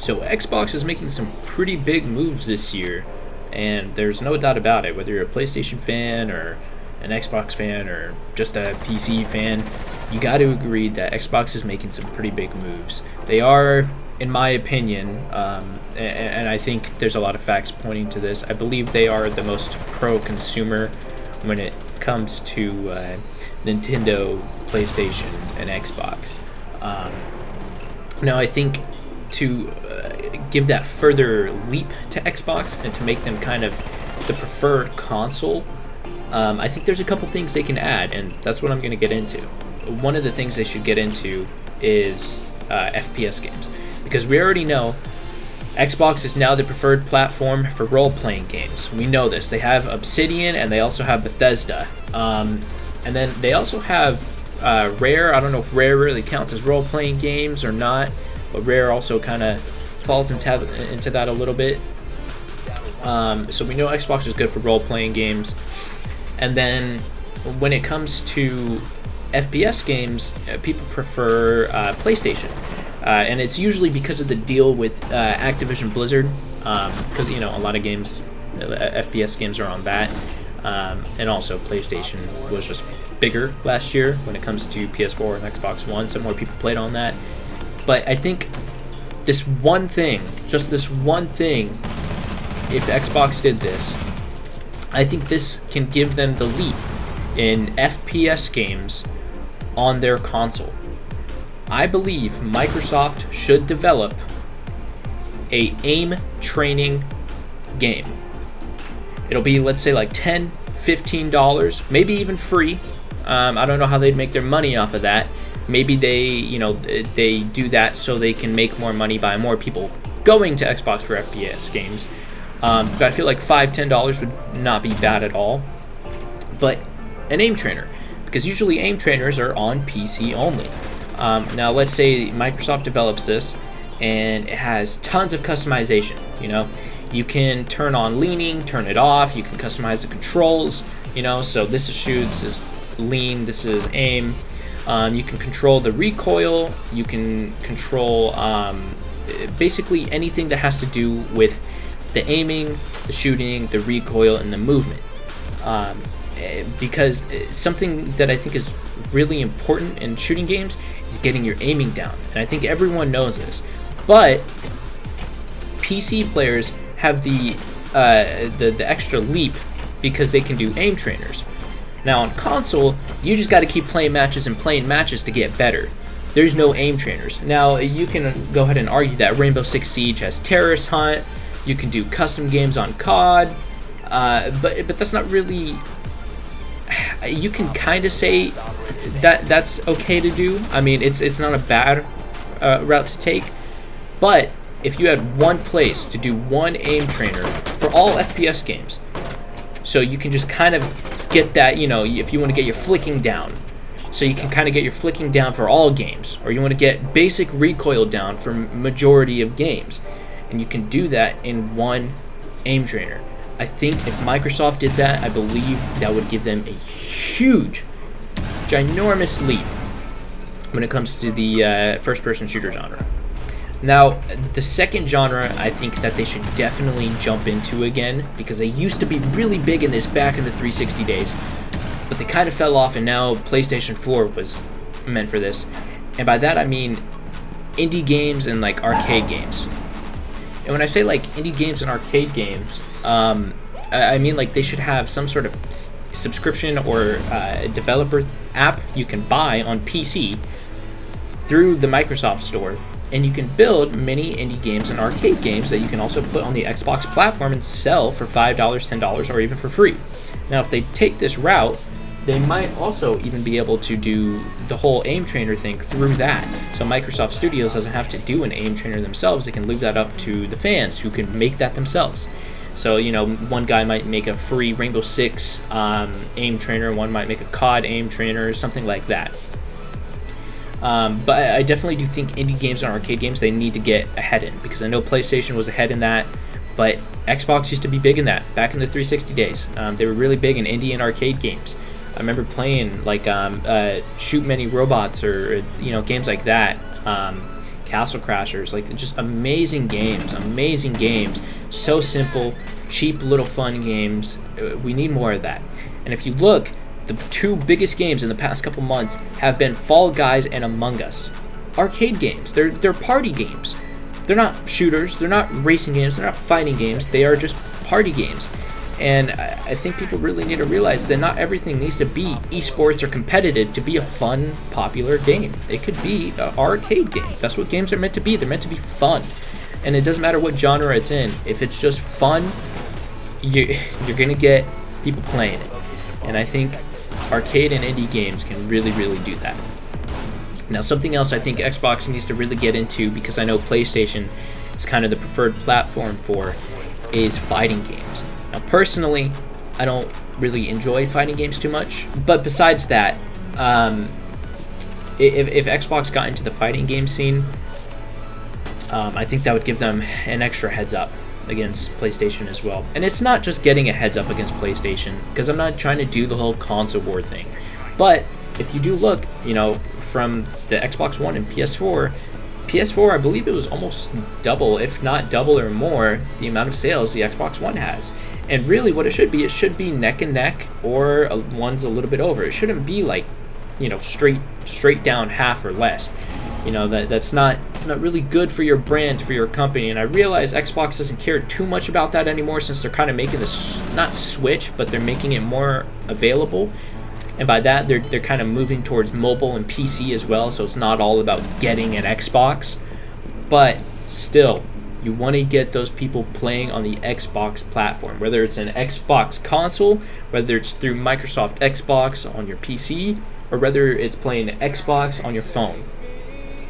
So Xbox is making some pretty big moves this year, and there's no doubt about it. Whether you're a PlayStation fan or an Xbox fan or just a PC fan, you got to agree that Xbox is making some pretty big moves. They are, in my opinion, and I think there's a lot of facts pointing to this, I believe they are the most pro-consumer when it comes to Nintendo, PlayStation, and Xbox. Now, I think to give that further leap to Xbox and to make them kind of the preferred console, I think there's a couple things they can add, and that's what I'm going to get into. One of the things they should get into is FPS games, because we already know Xbox is now the preferred platform for role-playing games. We know this. They have Obsidian, and they also have Bethesda. And then they also have Rare. I don't know if Rare really counts as role-playing games or not, but Rare also kind of falls into that a little bit. So we know Xbox is good for role-playing games. And then when it comes to FPS games, people prefer PlayStation. And it's usually because of the deal with Activision Blizzard, because a lot of games, FPS games are on that, and also PlayStation was just bigger last year when it comes to PS4 and Xbox One, so more people played on that. But I think this one thing, just this one thing, if Xbox did this, I think this can give them the leap in FPS games on their console. I believe Microsoft should develop a aim training game. It'll be, let's say, like $10, $15, maybe even free. I don't know how they'd make their money off of that. Maybe they do that so they can make more money by more people going to Xbox for FPS games. But I feel like $5, $10 would not be bad at all. But an aim trainer, because usually aim trainers are on PC only. Now, let's say Microsoft develops this, and it has tons of customization. You can turn on leaning, turn it off. You can customize the controls. So this is shoot, this is lean, this is aim. You can control the recoil. You can control basically anything that has to do with the aiming, the shooting, the recoil, and the movement. Because something that I think is really important in shooting games is getting your aiming down, and I think everyone knows this. But PC players have the extra leap because they can do aim trainers. Now on console, you just got to keep playing matches and playing matches to get better. There's no aim trainers. Now you can go ahead and argue that Rainbow Six Siege has Terrorist Hunt. You can do custom games on COD, but that's not really. You can kind of say that's okay to do. I mean, it's not a bad route to take. But if you had one place to do one aim trainer for all FPS games, so you can just kind of get that, if you want to get your flicking down, so you can kind of get your flicking down for all games, or you want to get basic recoil down for majority of games, and you can do that in one aim trainer. I think if Microsoft did that, I believe that would give them a huge, ginormous leap when it comes to the first-person shooter genre. Now, the second genre I think that they should definitely jump into again, because they used to be really big in this back in the 360 days, but they kind of fell off, and now PlayStation 4 was meant for this. And by that I mean indie games and like arcade games. And when I say like indie games and arcade games, I mean like they should have some sort of subscription or developer app you can buy on PC through the Microsoft Store, and you can build many indie games and arcade games that you can also put on the Xbox platform and sell for $5, $10, or even for free. Now, if they take this route, they might also even be able to do the whole aim trainer thing through that. So Microsoft Studios doesn't have to do an aim trainer themselves. They can leave that up to the fans who can make that themselves. So, one guy might make a free Rainbow Six aim trainer, one might make a COD aim trainer, something like that. But I definitely do think indie games and arcade games, they need to get ahead in, because I know PlayStation was ahead in that, but Xbox used to be big in that back in the 360 days. They were really big in indie and arcade games. I remember playing like Shoot Many Robots or games like that, Castle Crashers, like just amazing games, so simple, cheap little fun games. We need more of that. And if you look, the two biggest games in the past couple months have been Fall Guys and Among Us. Arcade games. They're party games. They're not shooters, they're not racing games, they're not fighting games, they are just party games. And I think people really need to realize that not everything needs to be esports or competitive to be a fun, popular game. It could be an arcade game. That's what games are meant to be. They're meant to be fun. And it doesn't matter what genre it's in. If it's just fun, you're going to get people playing it. And I think arcade and indie games can really, really do that. Now, something else I think Xbox needs to really get into, because I know PlayStation is kind of the preferred platform for, is fighting games. Now, personally, I don't really enjoy fighting games too much. But besides that, if Xbox got into the fighting game scene, I think that would give them an extra heads up against PlayStation as well. And it's not just getting a heads up against PlayStation, because I'm not trying to do the whole console war thing. But if you do look, from the Xbox One and PS4, I believe it was almost double, if not double or more, the amount of sales the Xbox One has. And really what it should be neck and neck, or one's a little bit over. It shouldn't be like, straight down half or less. It's not really good for your brand, for your company. And I realize Xbox doesn't care too much about that anymore, since they're kind of making this, not switch, but they're making it more available. And by that, they're kind of moving towards mobile and PC as well, so it's not all about getting an Xbox. But still, you want to get those people playing on the Xbox platform, whether it's an Xbox console, whether it's through Microsoft Xbox on your PC, or whether it's playing Xbox on your phone.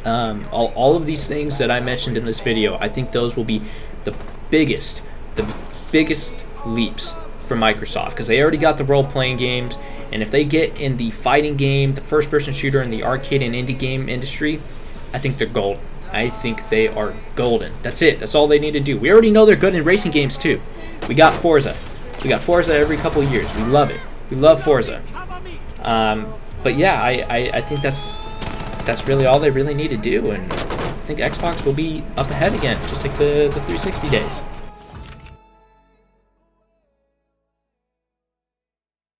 All of these things that I mentioned in this video, I think those will be the biggest leaps for Microsoft, because they already got the role-playing games, and if they get in the fighting game, the first-person shooter, and the arcade and indie game industry, I think they're golden. I think they are golden. That's it. That's all they need to do. We already know they're good in racing games too. We got Forza. We got Forza every couple of years. We love it. We love Forza. But yeah, I think that's really all they really need to do, and I think Xbox will be up ahead again, just like the 360 days.